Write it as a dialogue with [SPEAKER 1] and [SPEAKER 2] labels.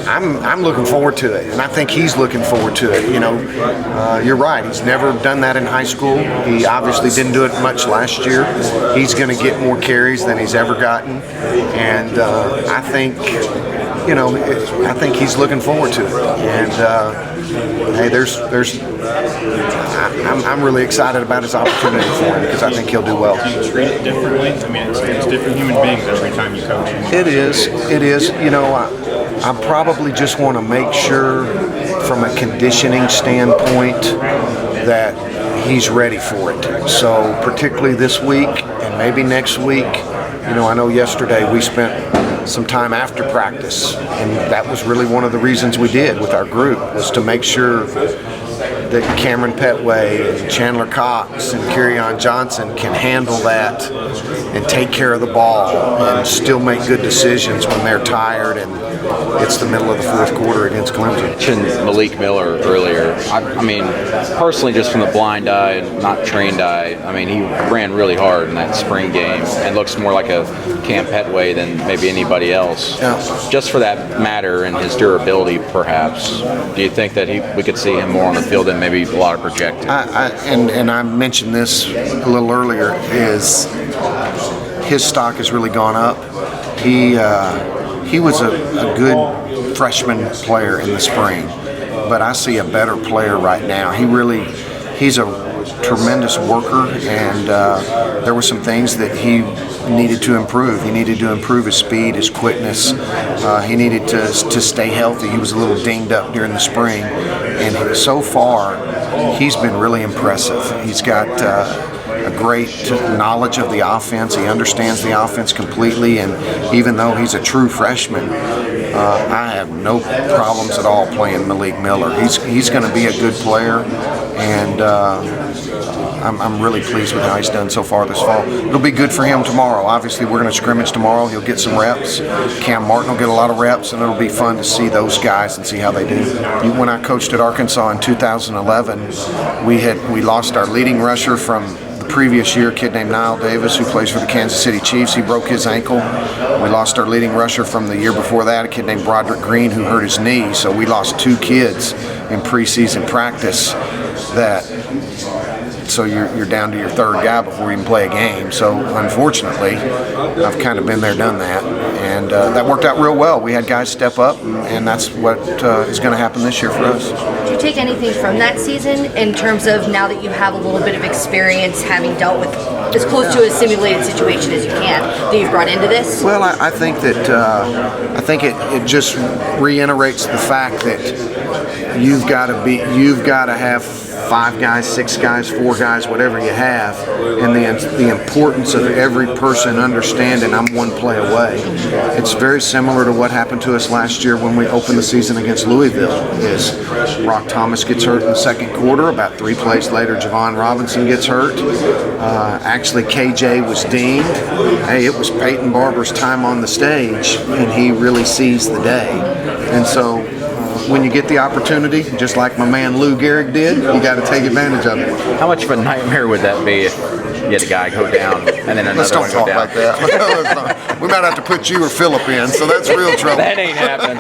[SPEAKER 1] I'm looking forward to it, and I think he's looking forward to it. You're right. He's never done that in high school. He obviously didn't do it much last year. He's going to get more carries than he's ever gotten, and I think he's looking forward to it. And hey, I'm really excited about his opportunity for him because I think he'll do well.
[SPEAKER 2] Do you treat it differently? I mean, it's different human beings every time you coach him.
[SPEAKER 1] It is. I probably just want to make sure from a conditioning standpoint that he's ready for it. So particularly this week and maybe next week, I know yesterday we spent some time after practice, and that was really one of the reasons we did with our group, was to make sure that Kamryn Pettway and Chandler Cox and Kerryon Johnson can handle that and take care of the ball and still make good decisions when they're tired and it's the middle of the fourth quarter against Clemson.
[SPEAKER 3] You mentioned Malik Miller earlier. I mean, personally, just from the blind eye and not trained eye, I mean, he ran really hard in that spring game and looks more like a Cam Pettway than maybe anybody else.
[SPEAKER 1] Yeah.
[SPEAKER 3] Just for that matter and his durability, perhaps, do you think that we could see him more on the field than maybe a lot of projected?
[SPEAKER 1] And I mentioned this a little earlier, is his stock has really gone up. He was a good freshman player in the spring, but I see a better player right now. He's a tremendous worker, and there were some things that he needed to improve. He needed to improve his speed, his quickness. He needed to stay healthy. He was a little dinged up during the spring, and so far he's been really impressive. He's got a great knowledge of the offense. He understands the offense completely, and even though he's a true freshman, I have no problems at all playing Malik Miller. He's going to be a good player, and I'm really pleased with how he's done so far this fall. It'll be good for him tomorrow. Obviously, we're going to scrimmage tomorrow. He'll get some reps. Cam Martin will get a lot of reps, and it'll be fun to see those guys and see how they do. When I coached at Arkansas in 2011, we lost our leading rusher from previous year, a kid named Niall Davis, who plays for the Kansas City Chiefs. He broke his ankle. We lost our leading rusher from the year before that, a kid named Broderick Green, who hurt his knee. So we lost two kids in preseason practice. So you're down to your third guy before you can play a game. So unfortunately, I've kind of been there, done that, and that worked out real well. We had guys step up, and that's what is going to happen this year for us.
[SPEAKER 4] Do you take anything from that season in terms of, now that you have a little bit of experience having dealt with as close to a simulated situation as you can, that you've brought into this?
[SPEAKER 1] Well, I think that it just reiterates the fact that you've got to have 5 guys, 6 guys, 4 guys, whatever you have, and the importance of every person understanding I'm one play away. It's very similar to what happened to us last year when we opened the season against Louisville. Rock Thomas gets hurt in the second quarter. About 3 plays later, Javon Robinson gets hurt. Actually, KJ was dinged. Hey, it was Peyton Barber's time on the stage, and he really seized the day. And so when you get the opportunity, just like my man Lou Gehrig did, you got to take advantage of it.
[SPEAKER 3] How much of a nightmare would that be if you had a guy go down and then another
[SPEAKER 1] Let's don't
[SPEAKER 3] one go
[SPEAKER 1] talk
[SPEAKER 3] down?
[SPEAKER 1] like that. We might have to put you or Phillip in, so that's real trouble.
[SPEAKER 3] That ain't happening.